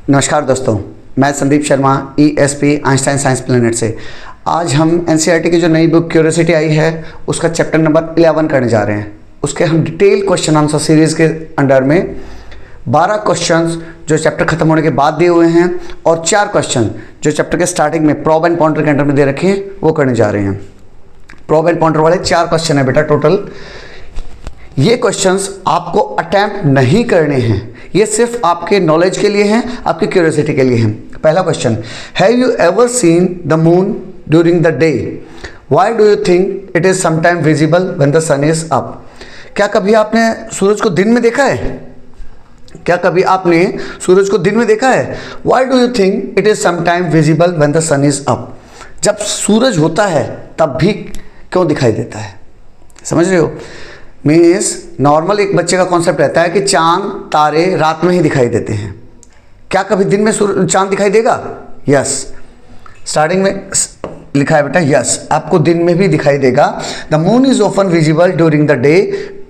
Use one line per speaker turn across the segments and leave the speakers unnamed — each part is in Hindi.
नमस्कार दोस्तों, मैं Sandeep Sharma ESP Einstein science planet से। आज हम NCERT की जो नई बुक क्यूरियोसिटी आई है उसका चैप्टर नंबर 11 करने जा रहे हैं। उसके हम डिटेल क्वेश्चन आंसर सीरीज़ के अंडर में 12 क्वेश्चंस जो चैप्टर खत्म होने के बाद दिए हुए हैं और 4 क्वेश्चन जो चैप्टर के स्टार्टिंग में प्रॉब एंड पॉइंटर के अंडर में दे रखे हैं वो करने जा रहे हैं। प्रॉब एंड पॉइंटर वाले 4 क्वेश्चन है बेटा टोटल। ये क्वेश्चंस आपको अटेम्प्ट नहीं करने हैं, ये सिर्फ आपके नॉलेज के लिए हैं, आपकी क्यूरियोसिटी के लिए हैं। पहला question, have you ever seen the moon during the day? Why do you think it is sometime visible when the sun is up? क्या कभी आपने सूरज को दिन में देखा है? क्या कभी आपने सूरज को दिन में देखा है? Why do you think it is sometime visible when the sun is up? जब सूरज होता है तब भी क्यों दिखाई देता है? समझ रहे हो? मीन्स नॉर्मल एक बच्चे का कॉन्सेप्ट रहता है कि चांद तारे रात में ही दिखाई देते हैं। क्या कभी दिन में चांद दिखाई देगा? यस, स्टार्टिंग में लिखा है बेटा यस, आपको दिन में भी दिखाई देगा। The moon is often visible during the day,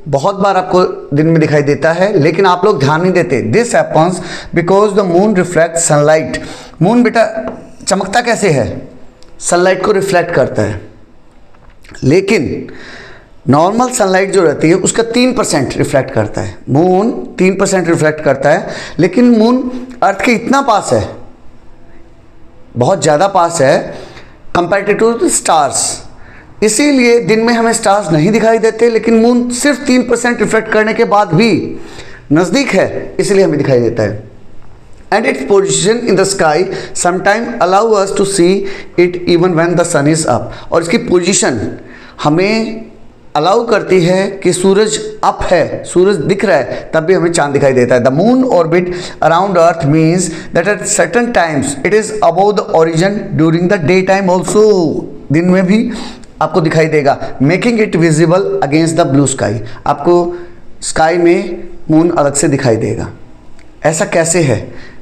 बहुत बार आपको दिन में दिखाई देता है, लेकिन आप लोग ध्यान नहीं देते। This happens because the moon reflect sunlight. Moon बेटा चमकता कैसे है? सनलाइट को रिफ्लेक्ट करता है, लेकिन नॉर्मल सनलाइट जो रहती है उसका 3% रिफ्लेक्ट करता है। मून 3% रिफ्लेक्ट करता है, लेकिन मून अर्थ के इतना पास है, बहुत ज़्यादा पास है कंपैरेटिव टू स्टार्स, इसीलिए दिन में हमें स्टार्स नहीं दिखाई देते, लेकिन मून सिर्फ 3% रिफ्लेक्ट करने के बाद भी नज़दीक है, इसलिए हमें दिखाई देता है। And its position in the sky sometime allow us to see it even when the sun is up. और इसकी पोजिशन हमें अलाउ करती है कि सूरज अप है, सूरज दिख रहा है, तब भी हमें चांद दिखाई देता है। The moon orbit around earth means that at certain times it is above the origin during the day time also. दिन में भी आपको दिखाई देगा, making it visible against the blue sky. आपको स्काई में मून अलग से दिखाई देगा। ऐसा कैसे है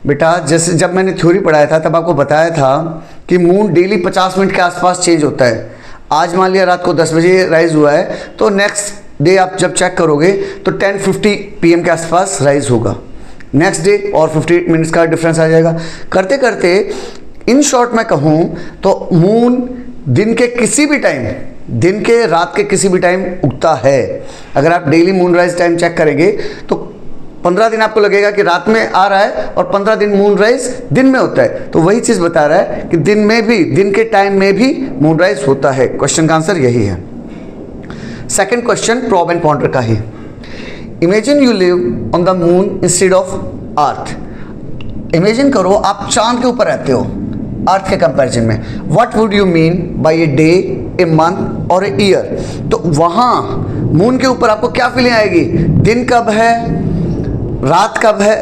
बेटा? जैसे जब मैंने थ्योरी पढ़ाया था तब आपको बताया था कि मून डेली 50 मिनट के आसपास चेंज होता है। आज मान लिया रात को 10 बजे राइज हुआ है, तो नेक्स्ट डे आप जब चेक करोगे तो 10:50 PM के आसपास राइज होगा। नेक्स्ट डे और 50 मिनट्स का डिफरेंस आ जाएगा। करते करते इन शॉर्ट में कहूँ तो मून दिन के किसी भी टाइम, दिन के रात के किसी भी टाइम उगता है। अगर आप daily moon rise time check करेंगे तो 15 दिन आपको लगेगा कि रात में आ रहा है और 15 दिन मून राइज दिन में होता है। तो वही चीज़ बता रहा है कि दिन में भी, दिन के टाइम में भी मून राइज होता है। क्वेश्चन का आंसर यही है। Second question probe and ponder का ही। Imagine you live on the moon instead of earth. Imagine करो आप चांद के ऊपर रहते हो अर्थ के कंपैरिजन में। What would you mean by a day, a month और ए ईयर? तो वहाँ मून के ऊपर आपको क्या फीलिंग आएगी? दिन कब है, रात कब है,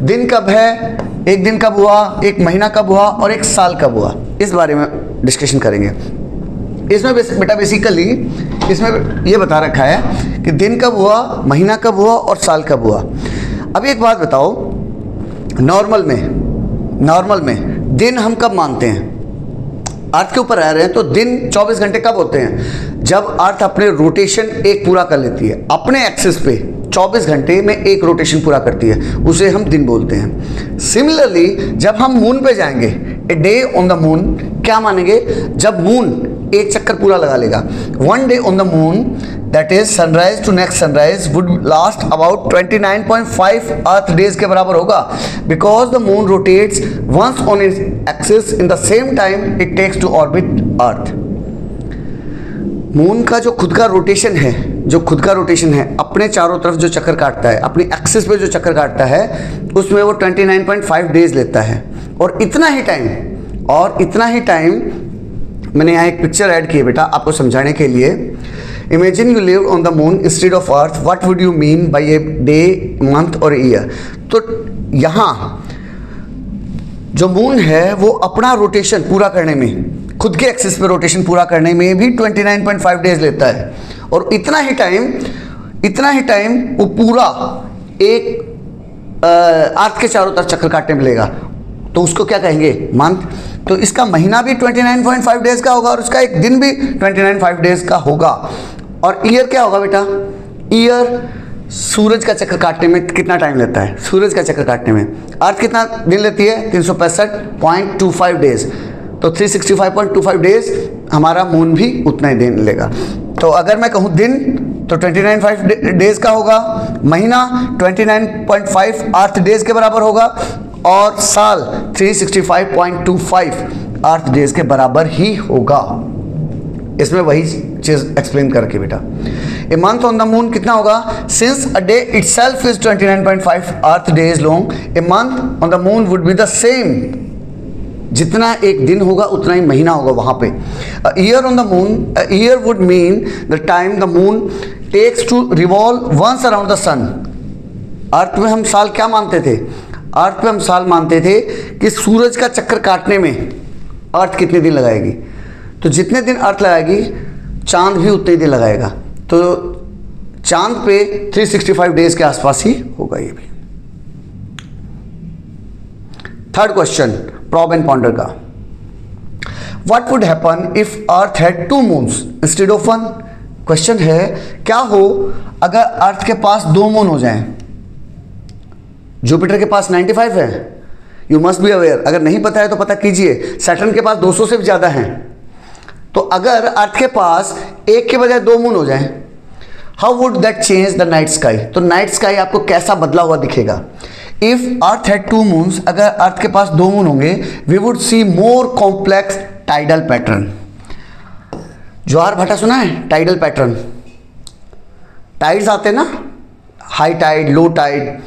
दिन कब है, एक दिन कब हुआ, एक महीना कब हुआ और एक साल कब हुआ, इस बारे में डिस्कशन करेंगे। इसमें बेटा बेसिकली इसमें ये बता रखा है कि दिन कब हुआ, महीना कब हुआ और साल कब हुआ। अब एक बात बताओ, नॉर्मल में दिन हम कब मानते हैं? अर्थ के ऊपर रह रहे हैं तो दिन 24 घंटे कब होते हैं? जब अर्थ अपने रोटेशन एक पूरा कर लेती है, अपने एक्सिस पे 24 घंटे में एक रोटेशन पूरा करती है, उसे हम दिन बोलते हैं। सिमिलरली जब हम मून पे जाएंगे, a day on the moon क्या मानेंगे? जब मून एक चक्कर पूरा लगा लेगा। 1 day on the moon that is sunrise to next sunrise would last about 29.5 earth days के बराबर होगा, because the moon rotates once on its axis in the same time it takes to orbit earth. Moon का जो खुद का रोटेशन है, अपने चारों तरफ जो चक्कर काटता है, अपनी एक्सिस पे जो चक्कर काटता है, उसमें वो 29.5 डेज लेता है। और इतना ही टाइम मैंने यहाँ एक पिक्चर ऐड की है बेटा आपको समझाने के लिए। Imagine you live on the moon instead of earth, what would you mean by a day, month और ईयर? तो यहाँ जो मून है वो अपना रोटेशन पूरा करने में, खुद के एक्सिस पे रोटेशन पूरा करने में भी 29.5 डेज लेता है। और इतना ही टाइम वो पूरा एक अर्थ के चारों तरफ चक्कर काटने में लेगा, तो उसको क्या कहेंगे? मंथ। तो इसका महीना भी 29.5 डेज का होगा और उसका एक दिन भी 29.5 डेज का होगा। और ईयर क्या होगा बेटा? ईयर सूरज का चक्कर काटने में कितना टाइम लेता है? सूरज का चक्कर काटने में अर्थ कितना दिन लेती है? 365.25 डेज। तो 365.25 डेज हमारा मून भी उतना ही दिन लेगा। तो अगर मैं कहूँ दिन तो 29.5 डेज का होगा, महीना 29.5 अर्थ डेज के बराबर होगा, और साल 365.25 अर्थ डेज के बराबर ही होगा। इसमें वही चीज एक्सप्लेन करके बेटा। A month on the moon कितना होगा? Since a day itself is 29.5 earth days long, a month on the moon would be the same. जितना एक दिन होगा उतना ही महीना होगा वहां पे। Year on the moon, year would mean the time the moon takes to revolve once around the sun. Earth में हम साल क्या मानते थे? अर्थ में हम साल मानते थे कि सूरज का चक्कर काटने में अर्थ कितने दिन लगाएगी। तो जितने दिन अर्थ लगाएगी चांद भी उतने दिन लगाएगा। तो चांद पे 365 डेज के आसपास ही होगा ये भी। Third question probe and ponder का। What would happen if earth had 2 moons instead of 1? Question है क्या हो अगर अर्थ के पास 2 मून हो जाएं। जुपिटर के पास 95 है, यू मस्ट बी अवेयर। अगर नहीं पता है तो पता कीजिए। सैटर्न के पास 200 से भी ज्यादा है। तो अगर अर्थ के पास एक के बजाय 2 मून हो जाएं, how would that change the night sky? तो नाइट स्काई आपको कैसा बदला हुआ दिखेगा? इफ अर्थ हैड 2 मून्स, अगर अर्थ के पास 2 मून होंगे, we would see more complex tidal pattern. ज्वार भाटा सुना है? टाइडल पैटर्न, टाइड्स आते हैं ना, हाई टाइड, लो टाइड।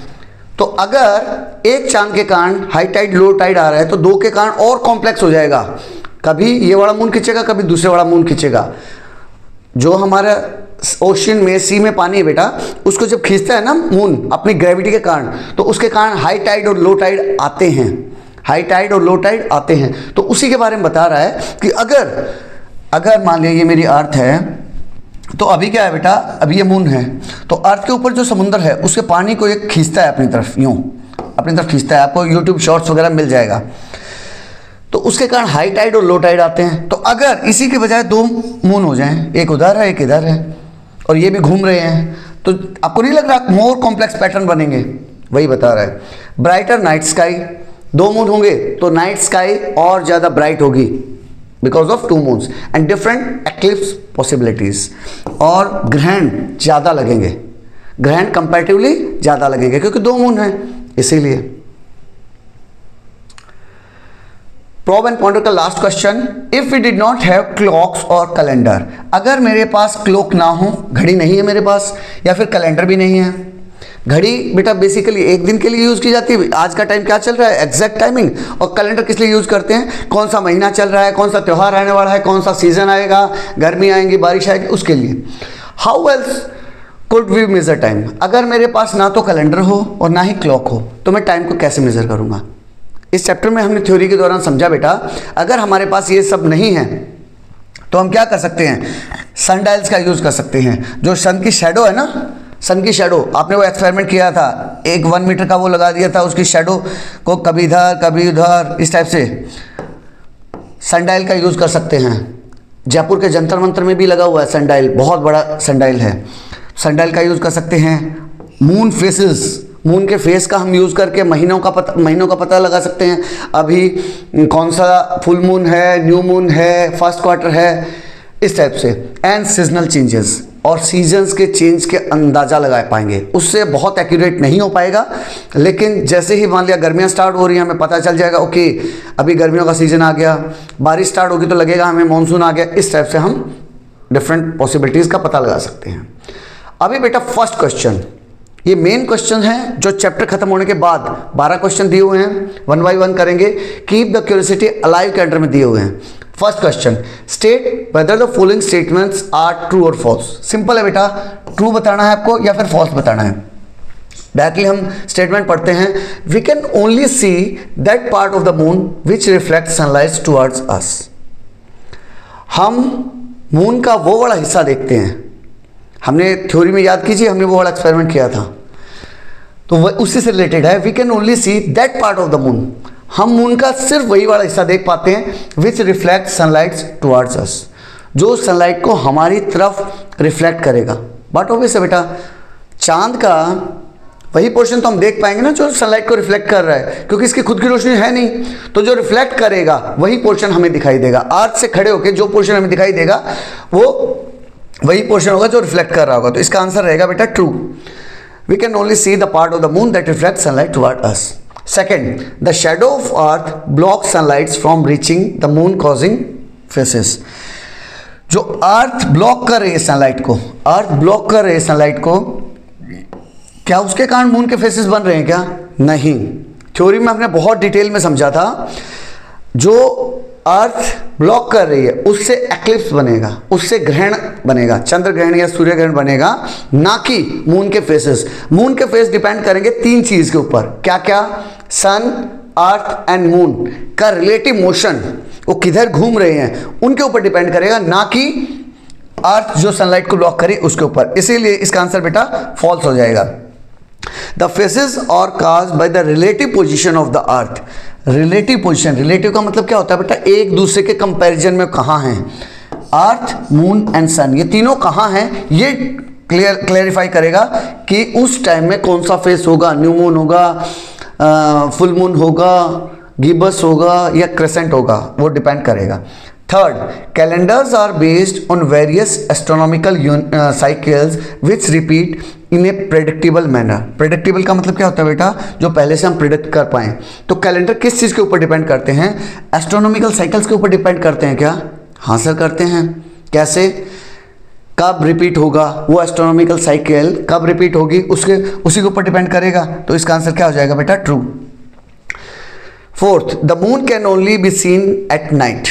तो अगर एक चांद के कारण हाई टाइड लो टाइड आ रहा है तो 2 के कारण और कॉम्प्लेक्स हो जाएगा। कभी ये वाला मून खींचेगा, कभी दूसरे वाला मून खींचेगा। जो हमारा ओशन में, सी में पानी है बेटा, उसको जब खींचता है ना मून अपनी ग्रेविटी के कारण, तो उसके कारण हाई टाइड और लो टाइड आते हैं। हाई टाइड और लो टाइड आते हैं। तो उसी के बारे में बता रहा है कि अगर मान लिया ये मेरी अर्थ है, तो अभी क्या है बेटा, अभी ये मून है, तो अर्थ के ऊपर जो समुद्र है उसके पानी को ये खींचता है अपनी तरफ, यूं अपनी तरफ खींचता है। आपको यूट्यूब शॉर्ट्स वगैरह मिल जाएगा। तो उसके कारण हाई टाइड और लो टाइड आते हैं। तो अगर इसी के बजाय 2 मून हो जाएं, एक उधर है एक इधर है, और ये भी घूम रहे हैं, तो आपको नहीं लग रहा मोर कॉम्प्लेक्स पैटर्न बनेंगे? वही बता रहा है। ब्राइटर नाइट स्काई, 2 मून होंगे तो नाइट स्काई और ज्यादा ब्राइट होगी because of 2 moons, and different eclipse possibilities. और ग्रहण ज्यादा लगेंगे, ग्रहण कंपैरेटिवली ज्यादा लगेंगे क्योंकि 2 मून है, इसीलिए। प्रॉब एंड पॉन्डर का last question, if we did not have clocks और कैलेंडर। अगर मेरे पास क्लॉक ना हो, घड़ी नहीं है मेरे पास, या फिर कैलेंडर भी नहीं है। घड़ी बेटा बेसिकली एक दिन के लिए यूज की जाती है, आज का टाइम क्या चल रहा है, एग्जैक्ट टाइमिंग। और कैलेंडर किस लिए यूज करते हैं, कौन सा महीना चल रहा है, कौन सा त्यौहार आने वाला है, कौन सा सीजन आएगा, गर्मी आएंगी, बारिश आएगी, उसके लिए। How else could we measure time? अगर मेरे पास ना तो कैलेंडर हो और ना ही क्लॉक हो, तो मैं टाइम को कैसे मेजर करूंगा? इस चैप्टर में हमने थ्योरी के दौरान समझा बेटा, अगर हमारे पास ये सब नहीं है तो हम क्या कर सकते हैं, सन डायल्स का यूज कर सकते हैं। जो सन की शैडो है ना, सन की शैडो, आपने वो एक्सपेरिमेंट किया था, एक 1 मीटर का वो लगा दिया था, उसकी शैडो को कभी इधर कभी उधर, इस टाइप से सन डायल का यूज कर सकते हैं। जयपुर के जंतर मंतर में भी लगा हुआ है सन डायल, बहुत बड़ा सन डायल है। सन डायल का यूज कर सकते हैं। मून फेसेस, मून के फेस का हम यूज करके महीनों का पता लगा सकते हैं। अभी कौन सा फुल मून है, न्यू मून है, फर्स्ट क्वार्टर है, इस टाइप से। एंड सीजनल चेंजेस, और सीजन्स के चेंज के अंदाज़ा लगा पाएंगे। उससे बहुत एक्यूरेट नहीं हो पाएगा, लेकिन जैसे ही मान लिया गर्मियाँ स्टार्ट हो रही हैं, हमें पता चल जाएगा ओके अभी गर्मियों का सीजन आ गया। बारिश स्टार्ट होगी तो लगेगा हमें मानसून आ गया। इस टाइप से हम डिफरेंट पॉसिबिलिटीज़ का पता लगा सकते हैं। अभी बेटा फर्स्ट क्वेश्चन, ये मेन क्वेश्चन है जो चैप्टर खत्म होने के बाद 12 क्वेश्चन दिए हुए हैं, 1 बाय 1 करेंगे। कीप द क्यूरियोसिटी अलाइव के अंडर में दिए हुए हैं। First question, state whether the following statements are true और फॉल्स। सिंपल है बेटा, ट्रू बताना है आपको या फिर फॉल्स बताना है। डायरेक्टली हम स्टेटमेंट पढ़ते हैं। We can only see that part of the moon which reflect sunlight towards us. हम मून का वो वाला हिस्सा देखते हैं। हमने थ्योरी में याद कीजिए, हमने वो वाला एक्सपेरिमेंट किया था, तो वह उसी से रिलेटेड है। We can only see that part of the moon. हम मून का सिर्फ वही वाला हिस्सा देख पाते हैं which reflect sunlight towards us, जो सनलाइट को हमारी तरफ रिफ्लेक्ट करेगा। बट ऑब्वियस है बेटा, चांद का वही पोर्शन तो हम देख पाएंगे ना जो सनलाइट को रिफ्लेक्ट कर रहा है, क्योंकि इसकी खुद की रोशनी है नहीं, तो जो रिफ्लेक्ट करेगा वही पोर्शन हमें दिखाई देगा। अर्थ से खड़े होकर जो पोर्शन हमें दिखाई देगा वो वही पोर्शन होगा जो रिफ्लेक्ट कर रहा होगा। तो इसका आंसर रहेगा बेटा true. We can only see the part of the moon that reflect sunlight toward us. Second, the shadow of earth block sunlight from reaching the moon causing phases. जो अर्थ ब्लॉक कर रही है सनलाइट को, अर्थ ब्लॉक कर रही है सनलाइट को, क्या उसके कारण मून के फेसेस बन रहे हैं क्या? नहीं। थ्योरी में हमने बहुत डिटेल में समझा था, जो अर्थ ब्लॉक कर रही है उससे एक्लिप्स बनेगा, उससे ग्रहण बनेगा, चंद्र ग्रहण या सूर्य ग्रहण बनेगा, ना कि मून के फेसेस। मून के फेस डिपेंड करेंगे तीन चीज के ऊपर, क्या क्या? सन, अर्थ एंड मून का रिलेटिव मोशन, वो किधर घूम रहे हैं उनके ऊपर डिपेंड करेगा, ना कि अर्थ जो सनलाइट को ब्लॉक करे उसके ऊपर। इसीलिए इसका आंसर बेटा फॉल्स हो जाएगा। The phases are caused by the relative position of the earth. Relative position, relative का मतलब क्या होता है बेटा? एक दूसरे के कंपैरिजन में कहाँ हैं अर्थ, मून एंड सन, ये तीनों कहाँ हैं, ये क्लियरिफाई करेगा कि उस टाइम में कौन सा फेस होगा, न्यू मून होगा, फुल मून होगा, गिबस होगा या क्रेसेंट होगा, वो डिपेंड करेगा। Third, calendars are based on various astronomical cycles which repeat in a predictable manner. Predictable का मतलब क्या होता है बेटा? जो पहले से हम प्रिडिक्ट कर पाएं। तो कैलेंडर किस चीज़ के ऊपर डिपेंड करते हैं? एस्ट्रोनॉमिकल साइकिल्स के ऊपर डिपेंड करते हैं क्या? हाँ सर करते हैं। कैसे? कब रिपीट होगा वो एस्ट्रोनॉमिकल साइकिल, कब रिपीट होगी उसी के ऊपर डिपेंड करेगा। तो इसका आंसर क्या हो जाएगा बेटा? True. Fourth, the moon can only be seen at night.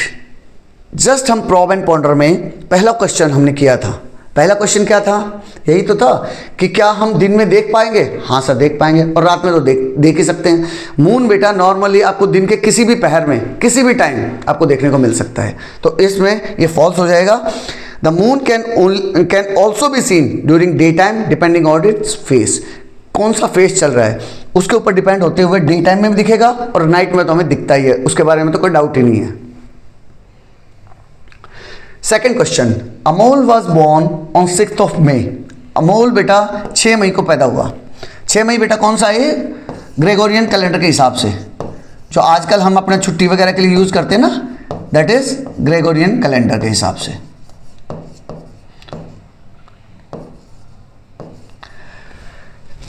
Just हम प्रॉब एंड पॉन्डर में पहला क्वेश्चन हमने किया था। पहला क्वेश्चन क्या था? यही तो था कि क्या हम दिन में देख पाएंगे? हाँ सर देख पाएंगे, और रात में तो देख ही सकते हैं। मून बेटा नॉर्मली आपको दिन के किसी भी पहर में, किसी भी टाइम आपको देखने को मिल सकता है, तो इसमें ये फॉल्स हो जाएगा। The moon can also be seen during day time depending on its face. कौन सा फेस चल रहा है उसके ऊपर डिपेंड होते हुए डे टाइम में भी दिखेगा और नाइट में तो हमें दिखता ही है, उसके बारे में तो कोई डाउट ही नहीं है। Second question, Amol was born on 6th of May। Amol बेटा 6 मई को पैदा हुआ। 6 मई बेटा कौन सा है? ग्रेगोरियन कैलेंडर के हिसाब से, जो आजकल हम अपना छुट्टी वगैरह के लिए यूज करते हैं ना, दैट इज ग्रेगोरियन कैलेंडर के हिसाब से।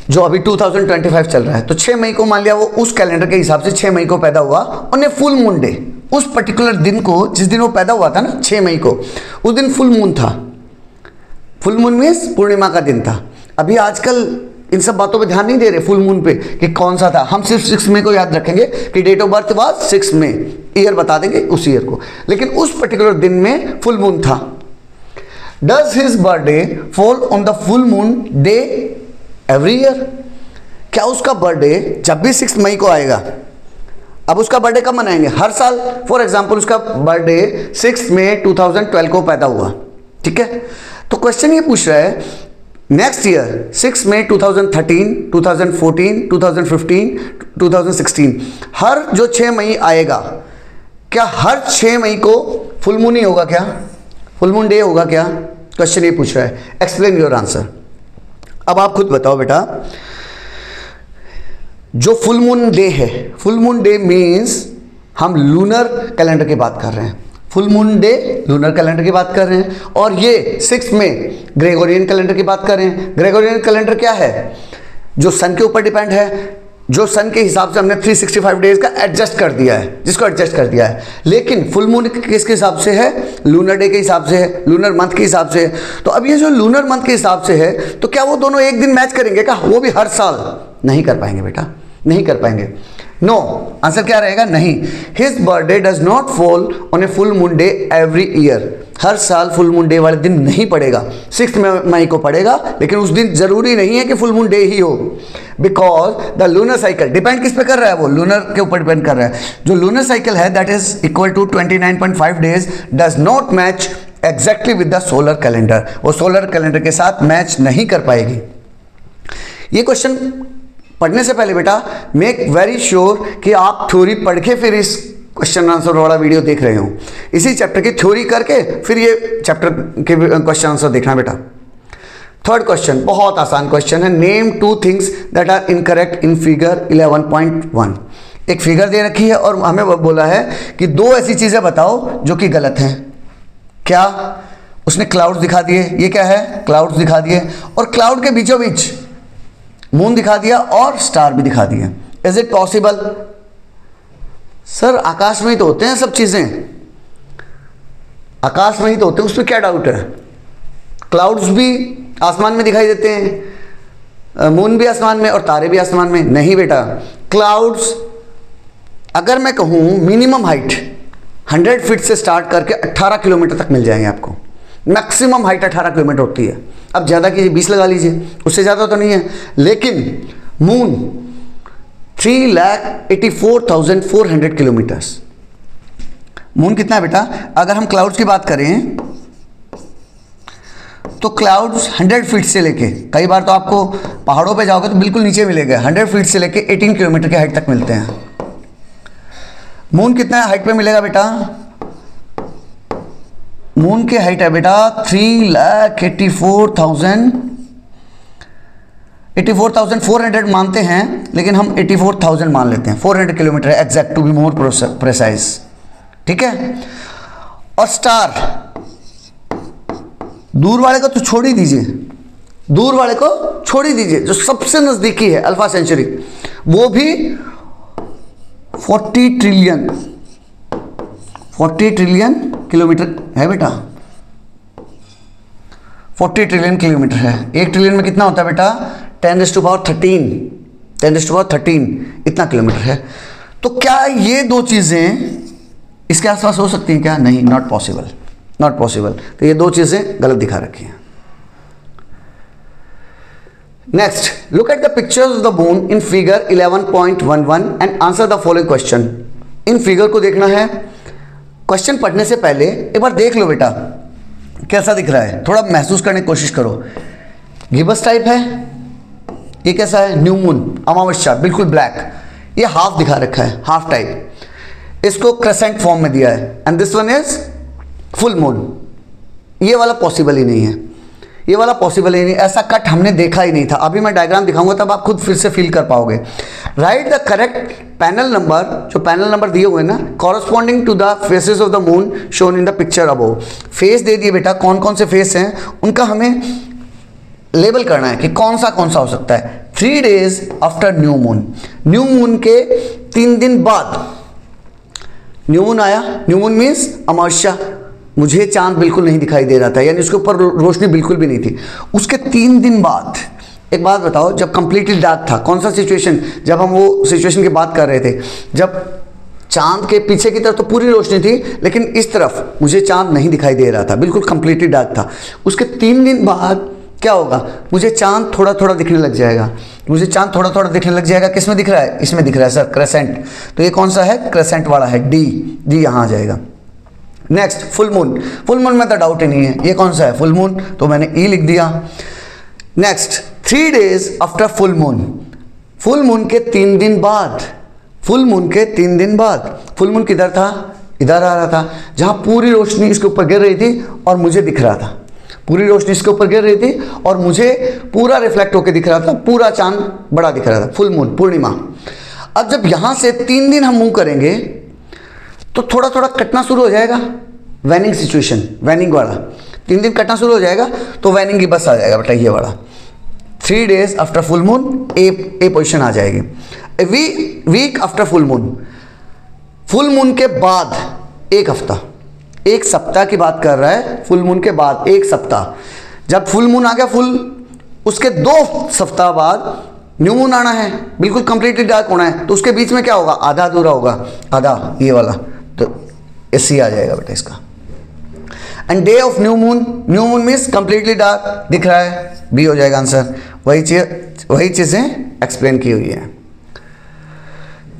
जो अभी 2025 चल रहा है, तो 6 मई को मान लिया वो उस कैलेंडर के हिसाब से 6 मई को पैदा हुआ। उन्हें फुल मून डे, उस पर्टिकुलर दिन को, जिस दिन वो पैदा हुआ था ना 6 मई को, उस दिन फुल मून था। फुल मून मीन्स पूर्णिमा का दिन था। अभी आजकल इन सब बातों पे ध्यान नहीं दे रहे फुल मून पे कि कौन सा था। हम सिर्फ 6 मई को याद रखेंगे कि डेट ऑफ बर्थ वाज 6 मई, ईयर बता देंगे उस ईयर को, लेकिन उस पर्टिकुलर दिन में फुल मून था। Does his birthday fall on the full moon day every year? क्या उसका बर्थडे जब भी 6 मई को आएगा, अब उसका बर्थडे कब मनाएंगे? हर साल। फॉर एग्जाम्पल उसका बर्थडे 6 मई 2012 को पैदा हुआ, ठीक है? तो क्वेश्चन ये पूछ रहा है नेक्स्ट ईयर 6 मई 2013, 2014, 2015, 2016, हर जो 6 मई आएगा, क्या हर 6 मई को फुल मून ही होगा क्या? फुल मून डे होगा क्या? क्वेश्चन ये पूछ रहा है। Explain your answer. अब आप खुद बताओ बेटा, जो फुल मून डे है, फुल मून डे मीन्स हम लूनर कैलेंडर की बात कर रहे हैं। Full moon day lunar calendar की बात कर रहे हैं, और ये 6 में ग्रेगोरियन कैलेंडर की बात कर रहे हैं। ग्रेगोरियन कैलेंडर क्या है? जो सन के ऊपर डिपेंड है, जो सन के हिसाब से हमने 365 डेज का एडजस्ट कर दिया है, जिसको एडजस्ट कर दिया है। लेकिन फुल मून किसके हिसाब से है? लूनर डे के हिसाब से है, लूनर मंथ के हिसाब से है। तो अब ये जो लूनर मंथ के हिसाब से है, तो क्या वो दोनों एक दिन मैच करेंगे क्या? वो भी हर साल नहीं कर पाएंगे बेटा, नहीं कर पाएंगे। नो, आंसर क्या रहेगा? नहीं। His birthday does not fall on a full moon day every year. हर साल फुल मून डे वाले दिन नहीं पड़ेगा, 6 मई को पड़ेगा, लेकिन उस दिन जरूरी नहीं है कि फुल मून डे ही हो, because the lunar cycle depend किस पे कर रहा है? वो लूनर के ऊपर डिपेंड कर रहा है। जो लूनर साइकिल है that is equal to 29.5 days does not match exactly with the solar calendar. वो सोलर कैलेंडर के साथ मैच नहीं कर पाएगी। ये क्वेश्चन पढ़ने से पहले बेटा मेक वेरी श्योर कि आप थ्योरी पढ़ के फिर इस क्वेश्चन आंसर वाला वीडियो देख रहे हो। इसी चैप्टर की थ्योरी करके फिर ये चैप्टर के क्वेश्चन आंसर देखना बेटा। थर्ड क्वेश्चन बहुत आसान क्वेश्चन है। Name two things that are incorrect in figure 11.1। एक फिगर दे रखी है और हमें बोला है कि दो ऐसी चीजें बताओ जो कि गलत हैं। क्या? उसने क्लाउड्स दिखा दिए, ये क्या है? क्लाउड्स दिखा दिए, और क्लाउड के बीचों बीच मून दिखा दिया और स्टार भी दिखा दिए। Is it possible? सर आकाश में ही तो होते हैं सब चीजें, आकाश में ही तो होते हैं, उसमें क्या डाउट है? क्लाउड्स भी आसमान में दिखाई देते हैं, मून भी आसमान में और तारे भी आसमान में। नहीं बेटा, क्लाउड्स अगर मैं कहूं मिनिमम हाइट 100 फीट से स्टार्ट करके 18 किलोमीटर तक मिल जाएंगे आपको। मैक्सिमम हाइट 18 किलोमीटर होती है। अब ज़्यादा कीजिए, 20 लगा लीजिए, उससे ज़्यादा तो नहीं है। लेकिन मून 3,84,400 किलोमीटर्स। मून कितना है बेटा? अगर हम क्लाउड्स की बात करें तो क्लाउड्स 100 फीट से लेके, कई बार तो आपको पहाड़ों पे जाओगे तो बिल्कुल नीचे मिलेगा, 100 फीट से लेके 18 किलोमीटर की हाइट तक मिलते हैं। मून कितना हाइट पे मिलेगा बेटा? मून की हाइट है बेटा 84,400 मानते हैं, लेकिन हम 84,000 मान लेते हैं। 400 किलोमीटर है exact, to be more precise. ठीक है। और स्टार, दूर वाले को तो छोड़ ही दीजिए, दूर वाले को छोड़ ही दीजिए, जो सबसे नजदीकी है अल्फा सेंचुरी, वो भी 40 ट्रिलियन किलोमीटर है बेटा। 40 ट्रिलियन किलोमीटर है। 1 ट्रिलियन में कितना होता है बेटा? 10⁻13 इतना किलोमीटर है। तो क्या ये दो चीजें इसके आसपास हो सकती हैं क्या? नहीं, नॉट पॉसिबल, नॉट पॉसिबल। तो ये दो चीजें गलत दिखा रखी हैं। Next, look at the pictures of the moon in figure 11.11 and answer the following question. In figure को देखना है। क्वेश्चन पढ़ने से पहले एक बार देख लो बेटा कैसा दिख रहा है, थोड़ा महसूस करने की कोशिश करो। गिबस टाइप है, ये कैसा है? न्यू मून, अमावस्या, बिल्कुल ब्लैक। ये हाफ दिखा रखा है, हाफ टाइप। इसको क्रेसेंट फॉर्म में दिया है। And this one is full moon. ये वाला पॉसिबल ही नहीं है, ये वाला पॉसिबल ही नहीं, ऐसा कट हमने देखा ही नहीं था। अभी मैं डायग्राम दिखाऊंगा तब आप खुद फिर से फील कर पाओगे। Write the correct panel number, जो पैनल नंबर दिए हुए ना, corresponding to the faces of the moon shown in the picture above. Face दे दिए बेटा, कौन कौन से फेस हैं उनका हमें लेबल करना है कि कौन सा हो सकता है। 3 days after new moon, new moon के 3 दिन बाद न्यू मून आया। न्यू मून मीन्स अमावस्या। मुझे चांद बिल्कुल नहीं दिखाई दे रहा था, यानी उसके ऊपर रोशनी बिल्कुल भी नहीं थी। उसके 3 दिन बाद, एक बात बताओ, जब कंप्लीटली डार्क था, कौन सा सिचुएशन? जब हम वो सिचुएशन की बात कर रहे थे, जब चांद के पीछे की तरफ तो पूरी रोशनी थी, लेकिन इस तरफ मुझे चांद नहीं दिखाई दे रहा था, बिल्कुल कंप्लीटली डार्क था। उसके 3 दिन बाद क्या होगा? मुझे चांद थोड़ा थोड़ा दिखने लग जाएगा। मुझे चांद थोड़ा थोड़ा दिखने लग जाएगा। किसमें दिख रहा है? इसमें दिख रहा है सर, क्रेसेंट। तो ये कौन सा है? क्रेसेंट वाला है, डी यहाँ आ जाएगा। Next, full moon. Full moon में तो डाउट ही नहीं है, ये कौन सा है? फुल मून, तो मैंने ई लिख दिया। Next, 3 days after full moon. Full moon के 3 दिन बाद, फुल मून के 3 दिन बाद। फुल मून किधर था? इधर आ रहा था, जहां पूरी रोशनी इसके ऊपर गिर रही थी और मुझे दिख रहा था। पूरी रोशनी इसके ऊपर गिर रही थी और मुझे पूरा रिफ्लेक्ट होकर दिख रहा था, पूरा चांद बड़ा दिख रहा था। फुल मून, पूर्णिमा। अब जब यहां से 3 दिन हम मूव करेंगे तो थोड़ा थोड़ा कटना शुरू हो जाएगा। वैनिंग सिचुएशन, वैनिंग वाला 3 दिन कटना शुरू हो जाएगा, तो वैनिंग की बस आ जाएगा बेटा, ये वाला। 3 days after full moon, a position आ जाएगी। Week after full moon, full moon के बाद 1 हफ्ता, 1 सप्ताह की बात कर रहा है। फुल मून के बाद 1 सप्ताह, जब फुल मून आ गया फुल, उसके 2 सप्ताह बाद न्यू मून आना है, बिल्कुल कंप्लीटली डार्क होना है। तो उसके बीच में क्या होगा? आधा अधूरा होगा, आधा, ये वाला, तो ऐसे आ जाएगा बेटा इसका। And day of new moon means completely dark दिख रहा है, बी हो जाएगा आंसर। वही चीजें एक्सप्लेन की हुई है।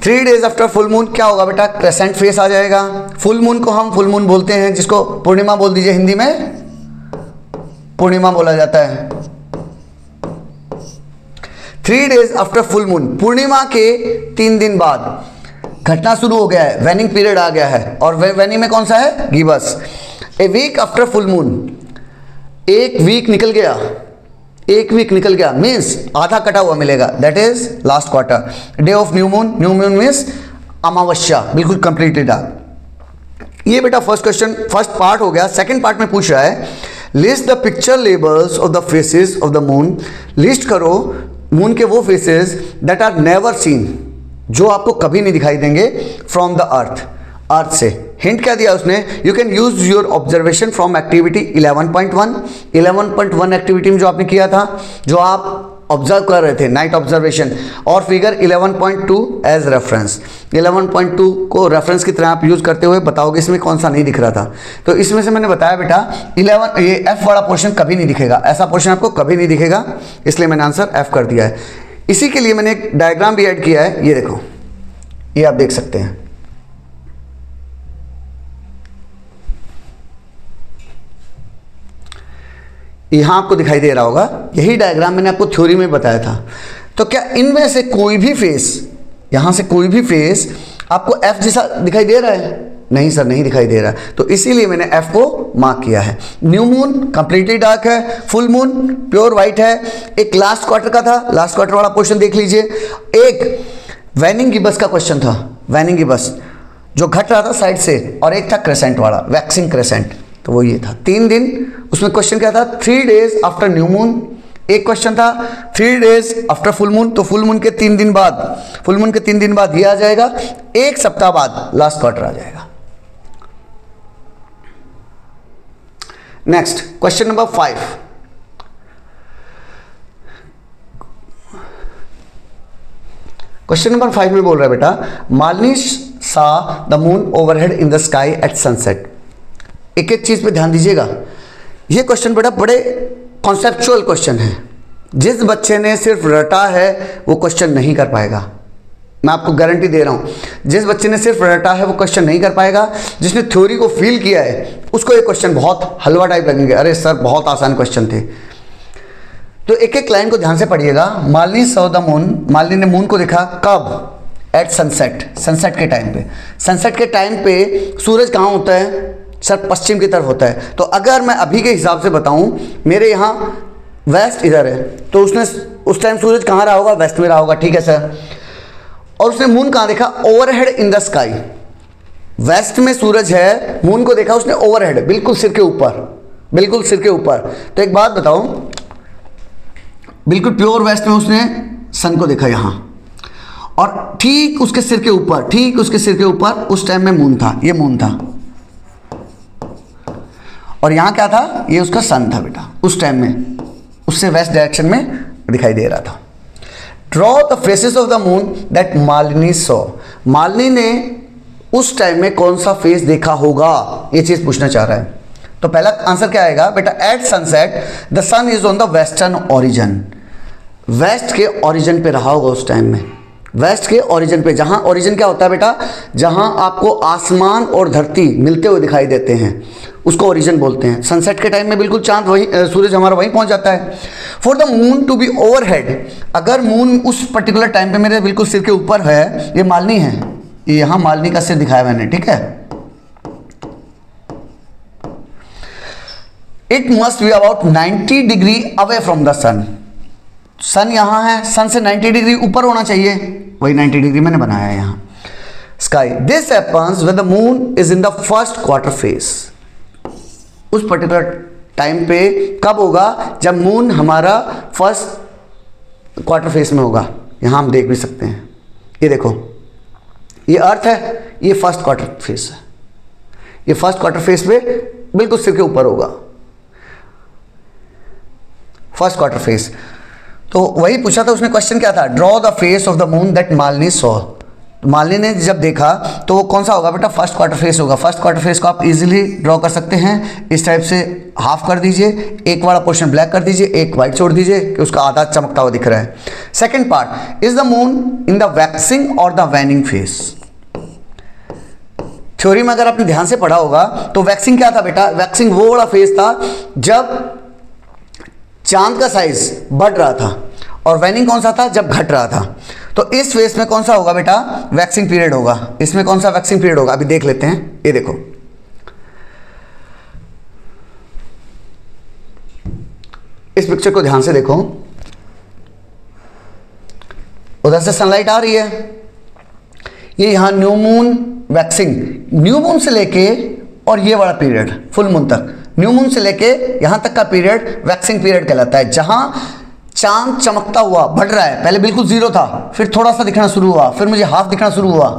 3 डेज आफ्टर फुल मून क्या होगा बेटा? क्रेसेंट फेस आ जाएगा। फुल मून को हम फुल मून बोलते हैं, जिसको पूर्णिमा बोल दीजिए, हिंदी में पूर्णिमा बोला जाता है। 3 डेज आफ्टर फुल मून, पूर्णिमा के 3 दिन बाद घटना शुरू हो गया है, वैनिंग पीरियड आ गया है। और वैनिंग में कौन सा है? Gibbous. A week after full moon, 1 week निकल गया, एक वीक निकल गया मीन्स आधा कटा हुआ मिलेगा, that is last quarter. Day of new moon, new moon means अमावस्या, बिल्कुल कंप्लीटली डार्क। ये बेटा फर्स्ट क्वेश्चन, फर्स्ट पार्ट हो गया। सेकंड पार्ट में पूछ रहा है list the picture labels of the faces of the moon, list करो मून के वो faces that are never seen, जो आपको कभी नहीं दिखाई देंगे फ्रॉम द अर्थ, अर्थ से। हिंट क्या दिया उसने, you can use your observation from activity 11.1। 11.1 activity में जो आपने किया था, जो आप ऑब्जर्व कर रहे थे, नाइट ऑब्जर्वेशन, और फिगर 11.2 एज रेफरेंस। 11.2 को रेफरेंस की तरह आप यूज करते हुए बताओगे इसमें कौन सा नहीं दिख रहा था। तो इसमें से मैंने बताया बेटा 11, ये एफ वाला पोर्शन कभी नहीं दिखेगा, ऐसा पोर्शन आपको कभी नहीं दिखेगा, इसलिए मैंने आंसर एफ कर दिया है। इसी के लिए मैंने एक डायग्राम भी ऐड किया है, ये देखो, ये आप देख सकते हैं। यहां आपको दिखाई दे रहा होगा, यही डायग्राम मैंने आपको थ्योरी में बताया था। तो क्या इनमें से कोई भी फेस, यहां से कोई भी फेस आपको एफ जैसा दिखाई दे रहा है? नहीं सर, नहीं दिखाई दे रहा। तो इसीलिए मैंने एफ को मार्क किया है। न्यू मून कंप्लीटली डार्क है, फुल मून प्योर व्हाइट है। एक लास्ट क्वार्टर का था, लास्ट क्वार्टर वाला क्वेश्चन देख लीजिए। एक वैनिंग गिब्स का क्वेश्चन था, वैनिंग गिब्स जो घट रहा था साइड से, और एक था क्रेसेंट वाला, वैक्सिंग क्रेसेंट, तो वो ये था। 3 दिन, उसमें क्वेश्चन क्या था, 3 डेज आफ्टर न्यू मून। एक क्वेश्चन था 3 डेज आफ्टर फुल मून, तो फुल मून के 3 दिन बाद, फुल मून के 3 दिन बाद ये आ जाएगा। एक सप्ताह बाद लास्ट क्वार्टर आ जाएगा। Next question number 5। Question number 5 में बोल रहा है बेटा, Malini saw the moon overhead in the sky at sunset. एक एक चीज पे ध्यान दीजिएगा। ये क्वेश्चन बेटा बड़े कॉन्सेप्चुअल क्वेश्चन है। जिस बच्चे ने सिर्फ रटा है वो क्वेश्चन नहीं कर पाएगा, मैं आपको गारंटी दे रहा हूं। जिस बच्चे ने सिर्फ रटा है वो क्वेश्चन नहीं कर पाएगा। जिसने थ्योरी को फील किया है उसको ये क्वेश्चन बहुत हलवा टाइप लगेंगे, अरे सर बहुत आसान क्वेश्चन थे। तो एक एक लाइन को ध्यान से पढ़िएगा। Malini saw the moon, Malini ने मून को देखा कब? एट सनसेट, सनसेट के टाइम पे। सनसेट के टाइम पे सूरज कहाँ होता है सर? पश्चिम की तरफ होता है। तो अगर मैं अभी के हिसाब से बताऊं, मेरे यहाँ वेस्ट इधर है, तो उसने उस टाइम सूरज कहाँ रहा होगा? वेस्ट में रहा होगा, ठीक है सर। और उसने मून कहाँ देखा? Overhead in the sky. West में सूरज है, मून को देखा उसने ओवरहेड, बिल्कुल सिर के ऊपर, बिल्कुल सिर के ऊपर। तो एक बात बताओ, बिल्कुल प्योर वेस्ट में उसने सन को देखा यहाँ, और ठीक उसके सिर के ऊपर, ठीक उसके सिर के ऊपर उस टाइम में मून था, ये मून था, और यहां क्या था? ये उसका सन था बेटा उस टाइम में, उससे वेस्ट डायरेक्शन में दिखाई दे रहा था। Draw the faces of the moon that Malini saw. Malini ने उस टाइम में कौन सा फेस देखा होगा, ये चीज पूछना चाह रहा है। तो पहला आंसर क्या आएगा बेटा? At sunset the sun is on the western origin. West के ओरिजिन पे रहा होगा उस टाइम में, वेस्ट के ओरिजिन पे। जहां ओरिजिन क्या होता है बेटा? जहां आपको आसमान और धरती मिलते हुए दिखाई देते हैं, उसको ओरिजिन बोलते हैं। सनसेट के टाइम में बिल्कुल चांद वहीं, सूरज हमारा वहीं पहुंच जाता है। For the moon to be overhead, अगर मून उस पर्टिकुलर टाइम पे मेरे बिल्कुल सिर के ऊपर है, ये मालिनी है, ये यहां मालिनी का सिर दिखाया मैंने, ठीक है। It must be about 90 degree away from the sun. Sun यहां है, सन से 90 डिग्री ऊपर होना चाहिए, वही 90 डिग्री मैंने बनाया है यहां। Sky, this happens when the moon is in the first quarter phase. उस पर्टिकुलर टाइम पे कब होगा? जब मून हमारा फर्स्ट क्वार्टर फेज में होगा। यहां हम देख भी सकते हैं, ये देखो, ये अर्थ है, ये फर्स्ट क्वार्टर फेज है, ये फर्स्ट क्वार्टर फेज पे बिल्कुल सिर के ऊपर होगा, फर्स्ट क्वार्टर फेज। तो वही पूछा था उसने, क्वेश्चन क्या था? Draw the face of the moon that Malini saw. Malini ने जब देखा तो वो कौन सा होगा बेटा? फर्स्ट क्वार्टर फेस होगा। फर्स्ट क्वार्टर फेस को आप इजीली ड्रॉ कर सकते हैं, इस टाइप से हाफ कर दीजिए, एक वाला पोर्शन ब्लैक कर दीजिए, एक वाइट छोड़ दीजिए कि उसका आधा चमकता हुआ दिख रहा है। Second part, is the moon in the waxing और द वैनिंग फेस। थ्योरी में अगर आपने ध्यान से पढ़ा होगा तो वैक्सिंग क्या था बेटा? वैक्सिंग वो वाला फेज था जब चांद का साइज बढ़ रहा था, और वैनिंग कौन सा था? जब घट रहा था। तो इस फेस में कौन सा होगा बेटा? वैक्सिंग पीरियड होगा। इसमें कौन सा वैक्सिंग पीरियड होगा? अभी देख लेते हैं, ये देखो, इस पिक्चर को ध्यान से देखो, उधर से सनलाइट आ रही है, ये यहां new moon waxing, new moon से लेके और ये वाला पीरियड फुल मून तक, न्यू मून से लेके यहां तक का पीरियड वैक्सिंग पीरियड कहलाता है, जहां चांद चमकता हुआ बढ़ रहा है। पहले बिल्कुल जीरो था, फिर थोड़ा सा दिखना शुरू हुआ, फिर मुझे हाफ दिखना शुरू हुआ,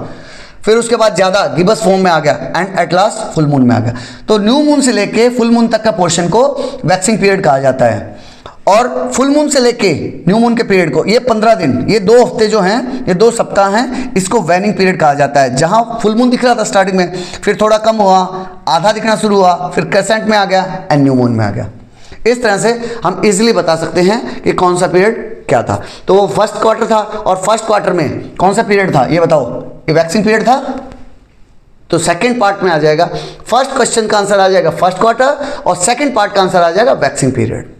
फिर उसके बाद ज्यादा गिबस फॉर्म में आ गया and at last full moon में आ गया। तो न्यू मून से लेके फुल मून तक का पोर्शन को वैक्सिंग पीरियड कहा जाता है, और फुल मून से लेके न्यू मून के पीरियड को, ये 15 दिन, ये 2 हफ्ते जो हैं, ये 2 सप्ताह हैं, इसको वैनिंग पीरियड कहा जाता है। जहां फुल मून दिख रहा था स्टार्टिंग में, फिर थोड़ा कम हुआ, आधा दिखना शुरू हुआ, फिर क्रेसेंट में आ गया एंड न्यू मून में आ गया। इस तरह से हम इजीली बता सकते हैं कि कौन सा पीरियड क्या था। तो वो फर्स्ट क्वार्टर था, और फर्स्ट क्वार्टर में कौन सा पीरियड था ये बताओ, ये वैक्सिंग पीरियड था। तो सेकंड पार्ट में आ जाएगा, फर्स्ट क्वेश्चन का आंसर आ जाएगा फर्स्ट क्वार्टर, और सेकंड पार्ट का आंसर आ जाएगा वैक्सिंग पीरियड।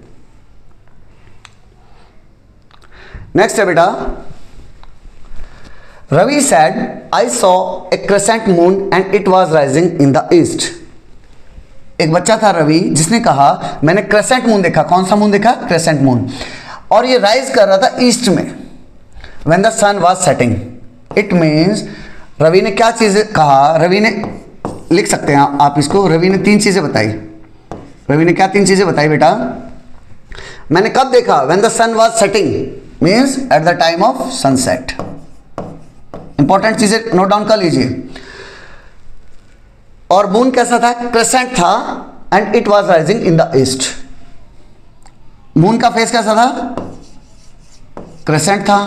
नेक्स्ट है बेटा, Ravi said I saw a crescent moon and it was rising in the east। एक बच्चा था रवि जिसने कहा मैंने क्रेसेंट मून देखा। कौन सा मून देखा? क्रेसेंट मून, और ये राइज कर रहा था ईस्ट में। When the sun was setting, it means Ravi ने क्या चीजें कहा, रवि ने लिख सकते हैं आप इसको, रवि ने 3 चीजें बताई। रवि ने क्या 3 चीजें बताई बेटा? मैंने कब देखा? When the sun was setting means at the time of sunset. Important चीजें नोट डाउन कर लीजिए। और मून कैसा था? क्रेसेंट था and it was rising in the east. Moon का फेस कैसा था? क्रेसेंट था,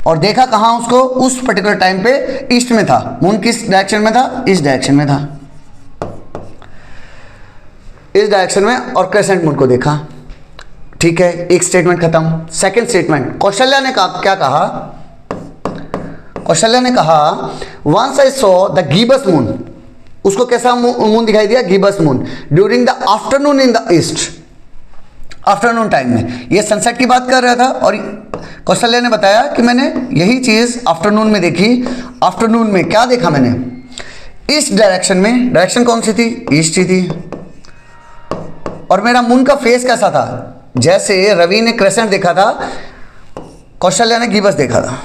और देखा कहां उसको? उस पर्टिकुलर टाइम पे ईस्ट में था। मून किस डायरेक्शन में था? इस डायरेक्शन में था, इस डायरेक्शन में, और क्रेसेंट मून को देखा। ठीक है, एक स्टेटमेंट खत्म। सेकंड स्टेटमेंट, कौशल्या ने क्या कहा? कौशल्या ने कहा once I saw the gibbous moon. उसको कैसा मून दिखाई दिया? Gibbous moon during the afternoon in the east. Afternoon time में, ये सनसेट की बात कर रहा था, और कौशल्या ने बताया कि मैंने यही चीज आफ्टरनून में देखी। आफ्टरनून में क्या देखा मैंने? इस डायरेक्शन में, डायरेक्शन कौन सी थी? ईस्ट ही थी। और मेरा मून का फेस कैसा था? जैसे रवि ने क्रेसेंट देखा था, कौशल्या ने गिबस देखा था।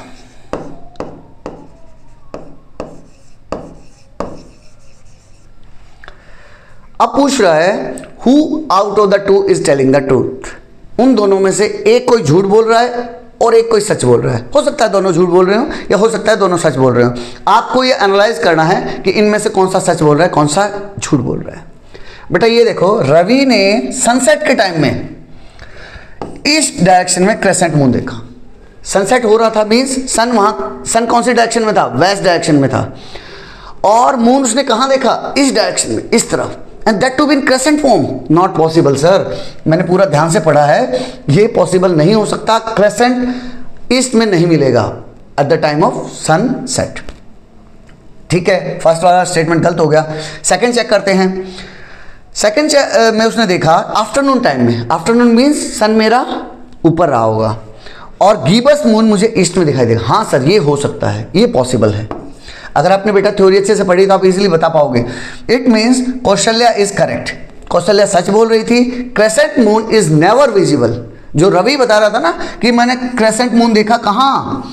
अब पूछ रहा है who out of the two is telling the truth. उन दोनों में से एक कोई झूठ बोल रहा है और एक कोई सच बोल रहा है। हो सकता है दोनों झूठ बोल रहे हो, या हो सकता है दोनों सच बोल रहे हो। आपको ये एनालाइज करना है कि इनमें से कौन सा सच बोल रहा है, कौन सा झूठ बोल रहा है। बेटा ये देखो, रवि ने सनसेट के टाइम में इस डायरेक्शन में क्रेसेंट मून देखा। सनसेट हो रहा था, मींस सन वहां, सन कौन सी डायरेक्शन में था? वेस्ट डायरेक्शन में था। और मून उसने कहां देखा? इस डायरेक्शन में, इस तरफ, and that to be in crescent form. Not possible sir, मैंने पूरा ध्यान से पढ़ा है, ये पॉसिबल नहीं हो सकता। क्रेसेंट ईस्ट में नहीं मिलेगा at the time of sunset. ठीक है, फर्स्ट वाला स्टेटमेंट गलत हो गया। सेकंड चेक करते हैं। सेकंड में उसने देखा आफ्टरनून टाइम में। आफ्टरनून मीन्स सन मेरा ऊपर रहा होगा, और गिबस मून मुझे ईस्ट में दिखाई देगा। हाँ सर, ये हो सकता है, ये पॉसिबल है। अगर आपने बेटा थ्योरी अच्छे से पढ़ी तो आप इजीली बता पाओगे। It means Kaushalya is correct, Kaushalya सच बोल रही थी। Crescent moon is never visible. जो रवि बता रहा था ना कि मैंने क्रेसेंट मून देखा, कहाँ?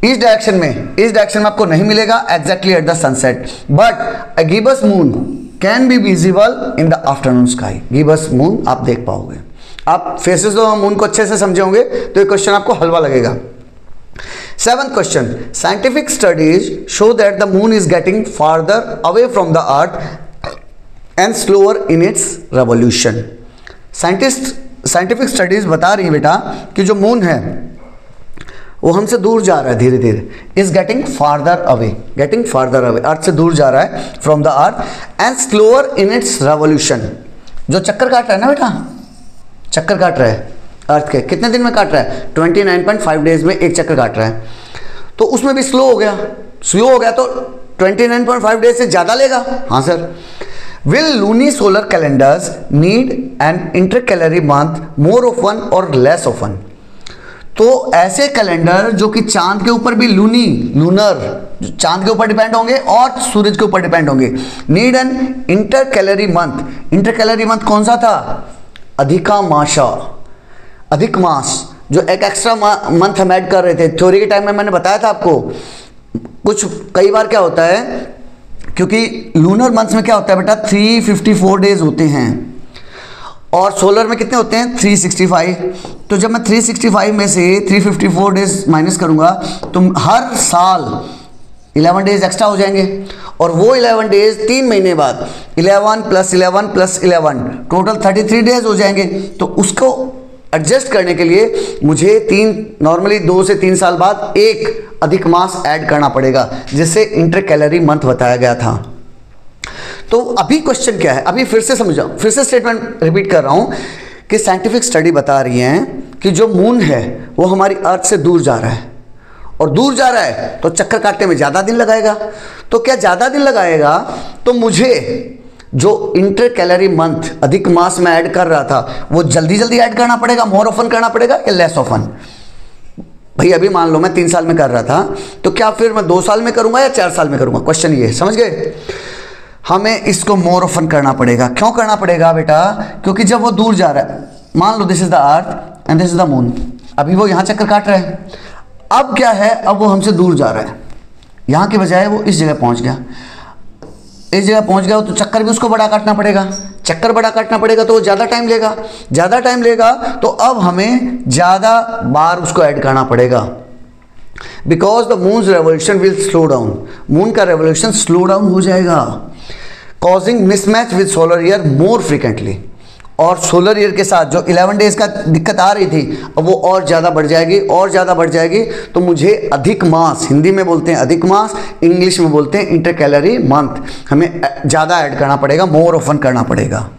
इस डायरेक्शन में। इस डायरेक्शन में आपको नहीं मिलेगा exactly at the sunset, but a gibbous moon can be visible in the afternoon sky. Gibbous moon आप देख पाओगे। आप फेसेस ऑफ मून को अच्छे से समझे होंगे तो ये क्वेश्चन आपको हलवा लगेगा। 7th question, scientific studies show that the moon is getting farther away from the earth and slower in its revolution. Scientific studies बता रही है बेटा कि जो मून है वो हमसे दूर जा रहा है धीरे धीरे। Is getting farther away, getting farther away, earth से दूर जा रहा है from the earth, and slower in its revolution. जो चक्कर काट रहा है ना बेटा, चक्कर काट रहा है अर्थ के, कितने दिन में काट रहा है? 29.5 डेज में एक चक्कर काट रहा है। तो उसमें भी स्लो हो गया, स्लो हो गया तो 29.5 डेज से ज़्यादा लेगा। हाँ सर। Will lunisolar calendars need an intercalary month more of one or less of one. तो ऐसे कैलेंडर जो कि चांद के ऊपर भी लूनी, लूनर, चांद के ऊपर डिपेंड होंगे और सूरज के ऊपर डिपेंड होंगे, need an intercalary month. Intercalary month कौन सा था? अधिकामाशा, अधिक मास, जो एक एक्स्ट्रा मंथ हम ऐड कर रहे थे थ्योरी के टाइम में, मैंने बताया था आपको। कुछ कई बार क्या होता है, क्योंकि लूनर मंथ में क्या होता है बेटा 354 डेज होते हैं और सोलर में कितने होते हैं 365। तो जब मैं 365 में से 354 डेज माइनस करूंगा तो हर साल 11 डेज एक्स्ट्रा हो जाएंगे और वो 11 डेज 3 महीने बाद 11 + 11 + 11 टोटल 33 डेज हो जाएंगे। तो उसको एडजस्ट करने के लिए मुझे नॉर्मली 2 से 3 साल बाद एक अधिक मास ऐड करना पड़ेगा, जिससे इंटर कैलोरी मंथ बताया गया था। तो अभी क्वेश्चन क्या है, अभी फिर से समझाओ, फिर से स्टेटमेंट रिपीट कर रहा हूं कि साइंटिफिक स्टडी बता रही है कि जो मून है वो हमारी अर्थ से दूर जा रहा है और दूर जा रहा है तो चक्कर काटने में ज़्यादा दिन लगाएगा। तो क्या ज़्यादा दिन लगाएगा तो मुझे जो इंटर कैलोरी मंथ अधिक मास में ऐड कर रहा था वो जल्दी जल्दी ऐड करना पड़ेगा, मोर ऑफन करना पड़ेगा या लेस ऑफन। भाई अभी मान लो मैं 3 साल में कर रहा था तो क्या फिर मैं 2 साल में करूंगा या 4 साल में करूंगा, क्वेश्चन ये, समझ गए। हमें इसको मोर ऑफन करना पड़ेगा। क्यों करना पड़ेगा बेटा, क्योंकि जब वो दूर जा रहा है, मान लो this is the earth and this is the moon, अभी वो यहाँ चक्कर काट रहा है, अब क्या है, अब वो हमसे दूर जा रहा है, यहाँ के बजाय वो इस जगह पहुँच गया, इस जगह पहुँच गया तो चक्कर भी उसको बड़ा काटना पड़ेगा, चक्कर बड़ा काटना पड़ेगा तो वो ज़्यादा टाइम लेगा, ज़्यादा टाइम लेगा तो अब हमें ज़्यादा बार उसको ऐड करना पड़ेगा। Because the moons revolution will slow down, moon का रेवोल्यूशन स्लो डाउन हो जाएगा, causing mismatch with solar year more frequently. और सोलर ईयर के साथ जो 11 डेज का दिक्कत आ रही थी अब वो और ज़्यादा बढ़ जाएगी, और ज़्यादा बढ़ जाएगी। तो मुझे अधिक मास, हिंदी में बोलते हैं अधिक मास, इंग्लिश में बोलते हैं इंटर कैलोरी मंथ, हमें ज़्यादा ऐड करना पड़ेगा, मोर ऑफन करना पड़ेगा।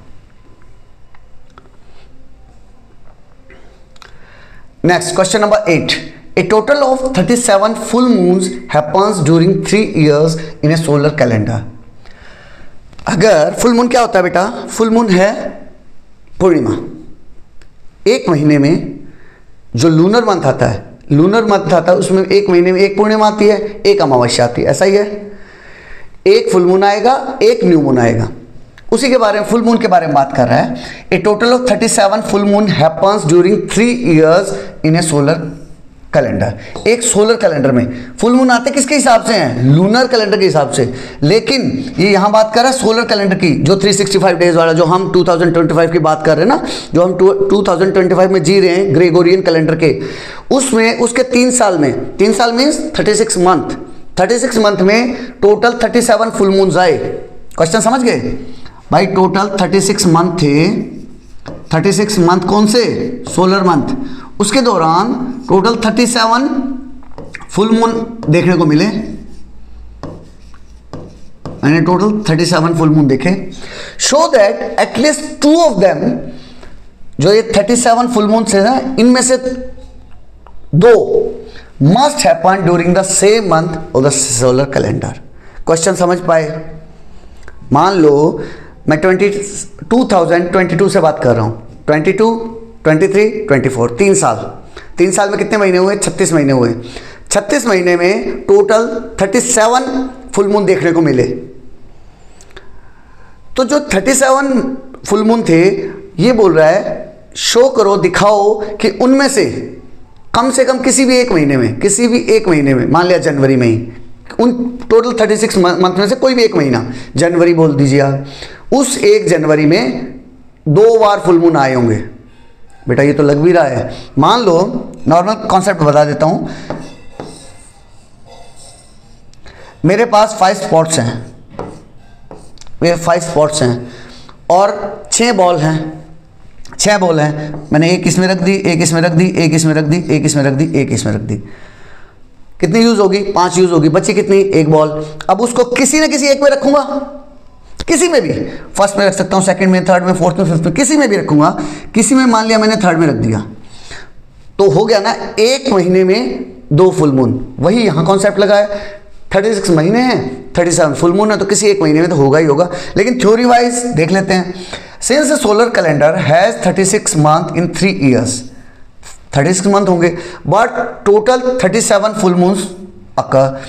Next question number 8, A total of 37 full moons happens during 3 years in a solar calendar। अगर फुल मून क्या होता है बेटा, फुल मून है पूर्णिमा। एक महीने में जो लूनर मंथ आता है, लूनर मंथ आता है उसमें एक महीने में एक पूर्णिमा आती है, एक अमावस्या आती है, ऐसा ही है। एक फुल मून आएगा, एक न्यू मून आएगा, उसी के बारे में, फुल मून के बारे में बात कर रहा है। A total of 37 full moon happens during 3 years in a solar calendar. एक सोलर कैलेंडर में फुल मून आते किसके हिसाब से हैं, लूनर कैलेंडर के हिसाब से, लेकिन ये यहाँ बात कर रहा है सोलर कैलेंडर की, जो 365 डेज वाला, जो हम 2025 की बात कर रहे हैं ना, जो हम 2025 में जी रहे हैं ग्रेगोरियन कैलेंडर के, उसमें उसके 3 साल में, 3 साल मीन्स 36 मंथ, 36 मंथ में टोटल 37 फुल मून्स आए। क्वेश्चन समझ गए भाई, टोटल 36 मंथ थे, 36 मंथ कौन से, सोलर मंथ, उसके दौरान टोटल 37 फुल मून देखने को मिले। मैंने टोटल 37 फुल मून देखे। Show that at least 2 of them, जो ये 37 फुल मून से ना, इनमें से 2 must happen during the same month of the solar calendar. Question समझ पाए। मान लो मैं 2022 से बात कर रहा हूं, 22, 23, 24, 3 साल, 3 साल में कितने महीने हुए, 36 महीने हुए। 36 महीने में टोटल 37 फुल मून देखने को मिले। तो जो 37 फुल मून थे, ये बोल रहा है शो करो, दिखाओ कि उनमें से कम किसी भी एक महीने में, किसी भी एक महीने में, मान लिया जनवरी में ही, उन टोटल 36 मंथ में से कोई भी एक महीना, जनवरी बोल दीजिए आप, उस 1 जनवरी में 2 बार फुल मून आए होंगे। बेटा ये तो लग भी रहा है। मान लो, नॉर्मल कॉन्सेप्ट बता देता हूं, मेरे पास 5 स्पॉट्स हैं, ये 5 स्पॉट्स हैं और 6 बॉल हैं, 6 बॉल हैं। मैंने एक इसमें रख दी, एक इसमें रख दी, एक इसमें रख दी, एक इसमें रख दी, एक इसमें रख दी। कितनी यूज होगी, 5 यूज होगी, बची कितनी, 1 बॉल। अब उसको किसी न किसी एक में रखूंगा, किसी में भी, फर्स्ट में रख सकता हूं, सेकंड में, थर्ड में, फोर्थ में, फिफ्थ में, किसी में भी रखूंगा। किसी में मान लिया मैंने थर्ड में रख दिया, तो हो गया ना 1 महीने में 2 फुल मून। वही यहां कॉन्सेप्ट लगा है, 36 महीने हैं, 37 फुल मून है, तो किसी एक महीने में तो होगा ही होगा। लेकिन थ्योरी वाइज देख लेते हैं। Since the solar calendar has 36 month in 3 years, 36 month होंगे, but total 37 full moons occur.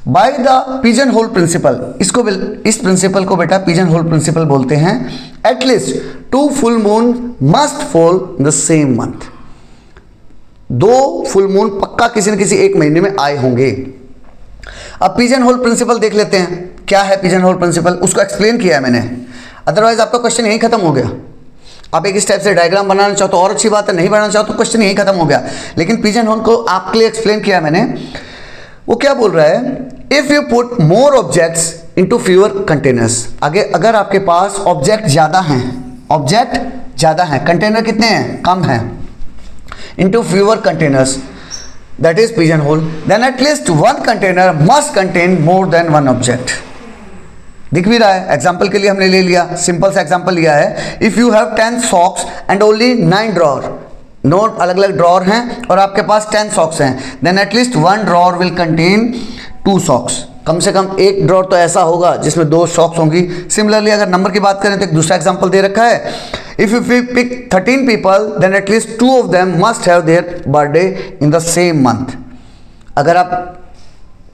By the pigeon hole principle, इस प्रिंसिपल को बेटा पिजन होल प्रिंसिपल बोलते हैं। At least 2 full moon must fall the same month, 2 full moon पक्का किसी न किसी एक महीने में आए होंगे। अब पिजन होल प्रिंसिपल देख लेते हैं, क्या है पिजन होल प्रिंसिपल, उसको एक्सप्लेन किया है मैंने, अदरवाइज आपका क्वेश्चन यही खत्म हो गया। आप एक इस टाइप से डायग्राम बनाना चाहो तो और अच्छी बात है, नहीं बनाना चाहो तो क्वेश्चन यही खत्म हो गया, लेकिन पिजन होल को आपके लिए एक्सप्लेन किया मैंने। वो क्या बोल रहा है, if you put more objects into fewer containers, आगे अगर आपके पास ऑब्जेक्ट ज़्यादा हैं, कंटेनर कितने हैं, कम हैं, into fewer containers, that is pigeon hole, then at least 1 container must contain more than 1 object. दिख भी रहा है, एग्जाम्पल के लिए हमने ले लिया, सिंपल सा एग्जाम्पल लिया है। If you have 10 socks and only 9 drawer, 9 अलग अलग ड्रॉर हैं और आपके पास 10 सॉक्स हैं, then at least 1 drawer will contain 2 socks, कम से कम एक ड्रॉर तो ऐसा होगा जिसमें 2 सॉक्स होंगी। सिमिलरली अगर नंबर की बात करें तो एक दूसरा एग्जाम्पल दे रखा है, if you pick 13 people then at least 2 of them must have their birthday in the same month. अगर आप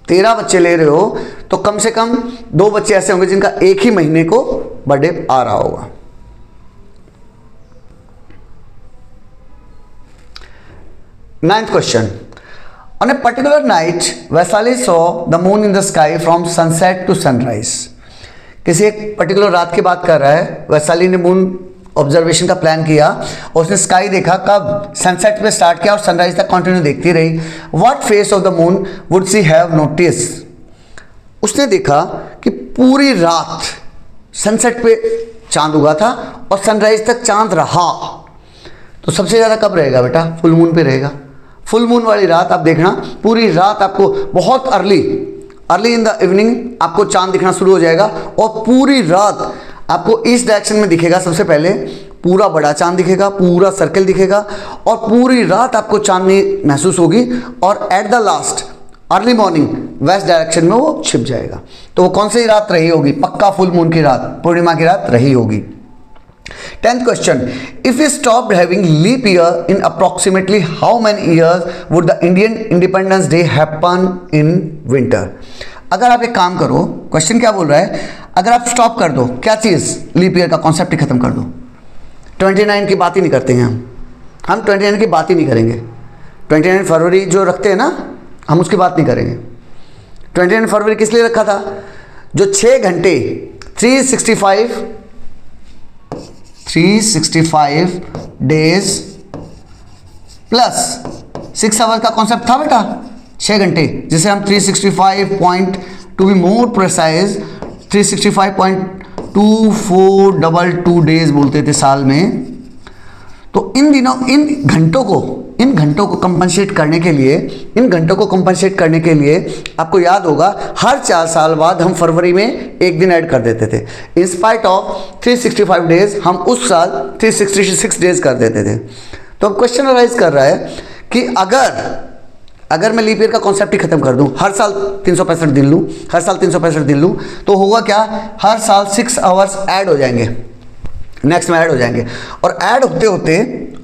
13 बच्चे ले रहे हो तो कम से कम 2 बच्चे ऐसे होंगे जिनका एक ही महीने को बर्थडे आ रहा होगा। Ninth question, on a particular night Vaishali saw the moon in the sky from sunset to sunrise. किसी एक पर्टिकुलर रात की बात कर रहा है, वैशाली ने मून ऑब्जर्वेशन का प्लान किया और उसने स्काई देखा, कब, सनसेट पे स्टार्ट किया और सनराइज तक कंटिन्यू देखती रही। What face of the moon would see have notice, उसने देखा कि पूरी रात सनसेट पे चांद उगा था और सनराइज तक चांद रहा, तो सबसे ज़्यादा कब रहेगा बेटा, फुल मून पे रहेगा। फुल मून वाली रात आप देखना, पूरी रात आपको बहुत अर्ली इन द इवनिंग आपको चांद दिखना शुरू हो जाएगा और पूरी रात आपको इस डायरेक्शन में दिखेगा। सबसे पहले पूरा बड़ा चांद दिखेगा, पूरा सर्कल दिखेगा और पूरी रात आपको चांदनी महसूस होगी और at the last early morning west direction में वो छिप जाएगा। तो वो कौन सी रात रही होगी, पक्का फुल मून की रात, पूर्णिमा की रात रही होगी। 10th question, if we stopped having leap year in approximately how many years would the Indian Independence Day happen in winter? अगर आप एक काम करो, क्वेश्चन क्या बोल रहा है, अगर आप स्टॉप कर दो, क्या चीज़, लीप ईयर का कॉन्सेप्ट ही खत्म कर दो, 29 की बात ही नहीं करते हैं हम 29 की बात ही नहीं करेंगे। 29 फरवरी जो रखते हैं ना, हम उसकी बात नहीं करेंगे। 29 फरवरी किस लिए रखा था, जो 6 घंटे 365 डेज प्लस 6 आवर का कॉन्सेप्ट था बेटा, 6 घंटे, जिसे हम 365 to be more precise 365.2422 days बोलते थे साल में। तो इन दिनों इन घंटों को कंपनसेट करने के लिए आपको याद होगा हर 4 साल बाद हम फरवरी में एक दिन ऐड कर देते थे। इन स्पाइट ऑफ 365 डेज हम उस साल 366 डेज कर देते थे। तो अब क्वेश्चन अराइज कर रहा है कि अगर मैं लीप ईयर का कॉन्सेप्ट ही खत्म कर दूं, हर साल 365 दिन लूं, तो होगा क्या, हर साल 6 आवर्स ऐड हो जाएंगे, नेक्स्ट में ऐड हो जाएंगे और ऐड होते होते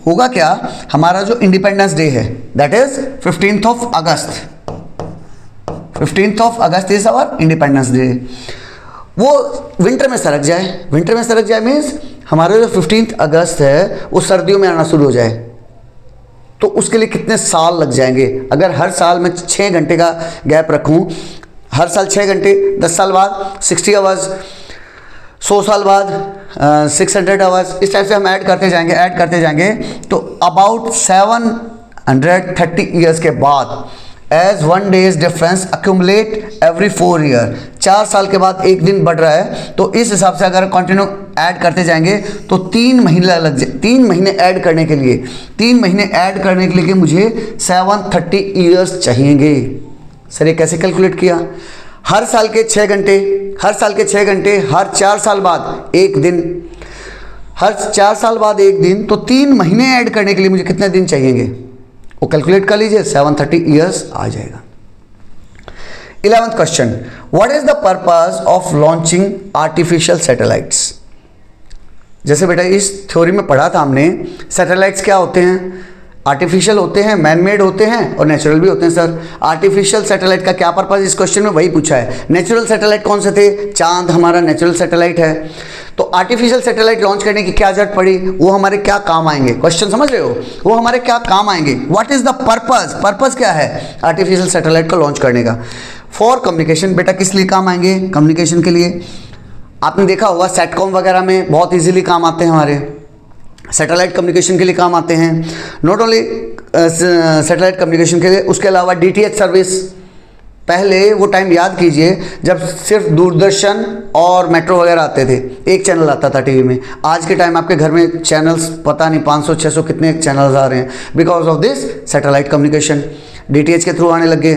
होगा क्या, हमारा जो इंडिपेंडेंस डे है that is 15th of August is our independence day, वो विंटर में सरक जाए मीन्स हमारा जो 15th अगस्त है वो सर्दियों में आना शुरू हो जाए। तो उसके लिए कितने साल लग जाएंगे, अगर हर साल मैं 6 घंटे का गैप रखूं, हर साल 6 घंटे, 10 साल बाद 60 आवर्स, 100 साल बाद 600 आवर्स, इस टाइप से हम ऐड करते जाएंगे। तो अबाउट 730 ईयर्स के बाद as 1 days difference accumulate every 4 year, 4 साल के बाद एक दिन बढ़ रहा है, तो इस हिसाब से अगर कंटिन्यू ऐड करते जाएंगे तो 3 महीने लग जाए, 3 महीने ऐड करने के लिए मुझे 730 ईयर्स चाहिएंगे। सर ये कैसे कैलकुलेट किया, हर साल के 6 घंटे, हर 4 साल बाद एक दिन, हर 4 साल बाद एक दिन, तो 3 महीने ऐड करने के लिए मुझे कितने दिन चाहिएंगे, वो कैलकुलेट कर लीजिए, 730 ईयर्स आ जाएगा। 11th question, what is the purpose of launching artificial satellites. जैसे बेटा इस थ्योरी में पढ़ा था हमने, सैटेलाइट्स क्या होते हैं, आर्टिफिशियल होते हैं, मैन मेड होते हैं और नेचुरल भी होते हैं सर। आर्टिफिशियल सैटेलाइट का क्या पर्पस, इस क्वेश्चन में वही पूछा है। नेचुरल सैटेलाइट कौन से थे, चांद हमारा नेचुरल सैटेलाइट है। तो आर्टिफिशियल सैटेलाइट लॉन्च करने की क्या जरूरत पड़ी, वो हमारे क्या काम आएंगे, क्वेश्चन समझ रहे हो, वो हमारे क्या काम आएंगे। What is the purpose, purpose क्या है आर्टिफिशियल सैटेलाइट को लॉन्च करने का। फॉर कम्युनिकेशन, बेटा किस लिए काम आएंगे, कम्युनिकेशन के लिए। आपने देखा होगा सेटकॉम वगैरह में बहुत इजीली काम आते हैं, हमारे सैटेलाइट कम्युनिकेशन के लिए काम आते हैं। नॉट ओनली सैटेलाइट कम्युनिकेशन के लिए, उसके अलावा डीटीएच सर्विस। पहले वो टाइम याद कीजिए जब सिर्फ दूरदर्शन और मेट्रो वगैरह आते थे, एक चैनल आता था टीवी में। आज के टाइम आपके घर में चैनल्स पता नहीं 500-600 कितने चैनल्स आ रहे हैं, because of this satellite communication. DTH के थ्रू आने लग गए।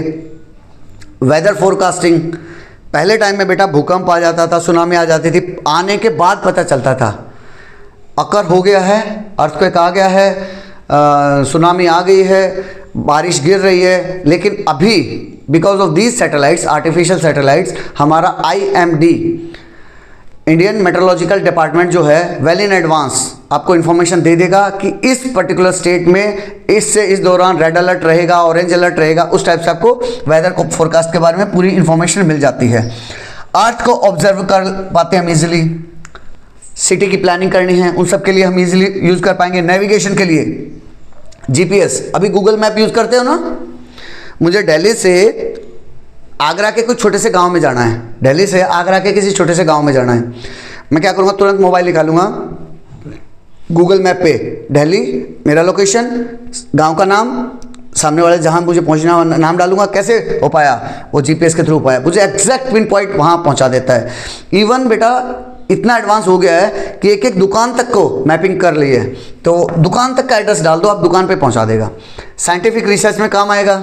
वेदर फोरकास्टिंग, पहले टाइम में बेटा भूकंप आ जाता था, सुनामी आ जाती थी, आने के बाद पता चलता था अकर हो गया है, अर्थक्वेक आ गया है, सुनामी आ गई है, बारिश गिर रही है। लेकिन अभी because of these satellites, artificial satellites, हमारा IMD इंडियन मेट्रोलॉजिकल डिपार्टमेंट जो है वेल इन एडवांस आपको इन्फॉर्मेशन दे देगा कि इस पर्टिकुलर स्टेट में इस दौरान रेड अलर्ट रहेगा, ऑरेंज अलर्ट रहेगा। उस टाइप से आपको वेदर को फोरकास्ट के बारे में पूरी इन्फॉर्मेशन मिल जाती है। अर्थ को ऑब्जर्व कर पाते हैं हम इजीली, सिटी की प्लानिंग करनी है उन सब के लिए हम इजीली यूज कर पाएंगे। नेविगेशन के लिए GPS, अभी गूगल मैप यूज करते हो ना। मुझे दिल्ली से आगरा के कुछ छोटे से गांव में जाना है, दिल्ली से आगरा के किसी छोटे से गांव में जाना है, मैं क्या करूँगा, तुरंत मोबाइल निकालूंगा, गूगल मैप पे दिल्ली, मेरा लोकेशन, गांव का नाम, सामने वाले जहां मुझे पहुंचना नाम डालूंगा। कैसे हो पाया, वो GPS के थ्रू हो पाया, मुझे एग्जैक्ट पिन पॉइंट वहां पहुंचा देता है। इवन बेटा इतना एडवांस हो गया है कि एक एक दुकान तक को मैपिंग कर ली है, तो दुकान तक का एड्रेस डाल दो, आप दुकान पे पहुंचा देगा। साइंटिफिक रिसर्च में काम आएगा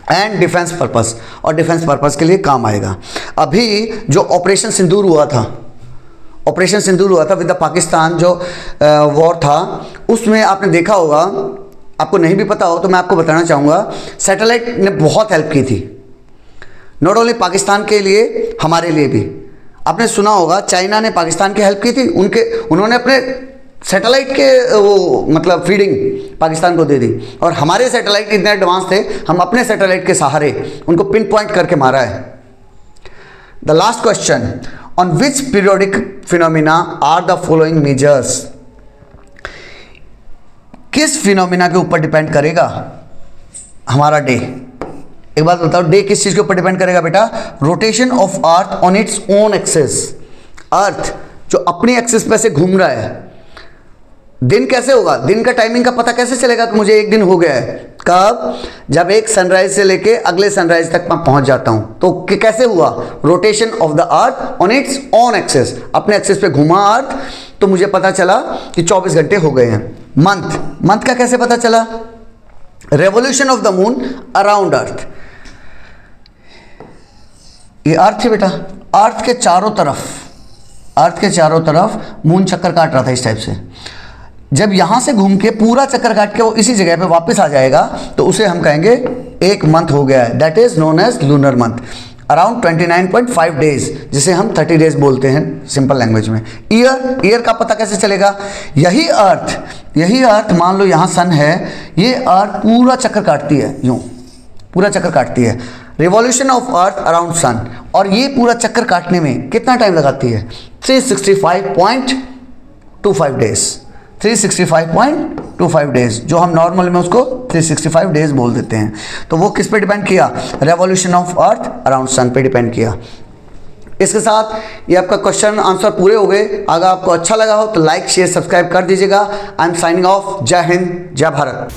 एंड डिफेंस पर्पस, और डिफेंस पर्पस के लिए काम आएगा। अभी जो ऑपरेशन सिंदूर हुआ था, ऑपरेशन सिंदूर हुआ था विद द पाकिस्तान, जो वॉर था, उसमें आपने देखा होगा, आपको नहीं भी पता हो तो मैं आपको बताना चाहूँगा, सैटेलाइट ने बहुत हेल्प की थी, नॉट ओनली पाकिस्तान के लिए, हमारे लिए भी। आपने सुना होगा चाइना ने पाकिस्तान की हेल्प की थी, उन्होंने अपने सैटेलाइट के वो मतलब फीडिंग पाकिस्तान को दे दी, और हमारे सैटेलाइट इतने एडवांस थे, हम अपने सैटेलाइट के सहारे उनको पिन पॉइंट करके मारा है। The last question, on which periodic phenomena are the following measures. किस फिनोमिना के ऊपर डिपेंड करेगा हमारा डे। एक बात बताओ, डे किस चीज के ऊपर डिपेंड करेगा बेटा, rotation of earth on its own axis. Earth जो अपनी एक्सिस पे से घूम रहा है, दिन कैसे होगा, दिन का टाइमिंग का पता कैसे चलेगा कि मुझे एक दिन हो गया है, कब, जब एक सनराइज से लेके अगले सनराइज तक मैं पहुंच जाता हूं। तो कैसे हुआ, rotation of the earth on its own axis, अपने एक्सिस पे घुमा अर्थ, तो मुझे पता चला कि 24 घंटे हो गए हैं। मंथ, मंथ का कैसे पता चला, revolution of the moon around earth. ये अर्थ है बेटा, अर्थ के चारों तरफ, अर्थ के चारों तरफ मून चक्कर काट रहा था इस टाइप से। जब यहां से घूम के पूरा चक्कर काट के वो इसी जगह पे वापस आ जाएगा, तो उसे हम कहेंगे एक मंथ हो गया है, that is known as lunar month. Around 29.5 days, जिसे हम 30 डेज बोलते हैं सिंपल लैंग्वेज में। ईयर, ईयर का पता कैसे चलेगा, यही अर्थ मान लो यहां सन है, ये अर्थ पूरा चक्कर काटती है, यूं पूरा चक्कर काटती है, revolution of earth around sun, और ये पूरा चक्कर काटने में कितना टाइम लगाती है, 365.25 डेज, 365.25 डेज, जो हम नॉर्मल में उसको 365 डेज बोल देते हैं। तो वो किस पे डिपेंड किया, revolution of earth around sun पे डिपेंड किया। इसके साथ ये आपका क्वेश्चन आंसर पूरे हो गए। अगर आपको अच्छा लगा हो तो लाइक शेयर सब्सक्राइब कर दीजिएगा। I am signing off. जय हिंद, जय भारत।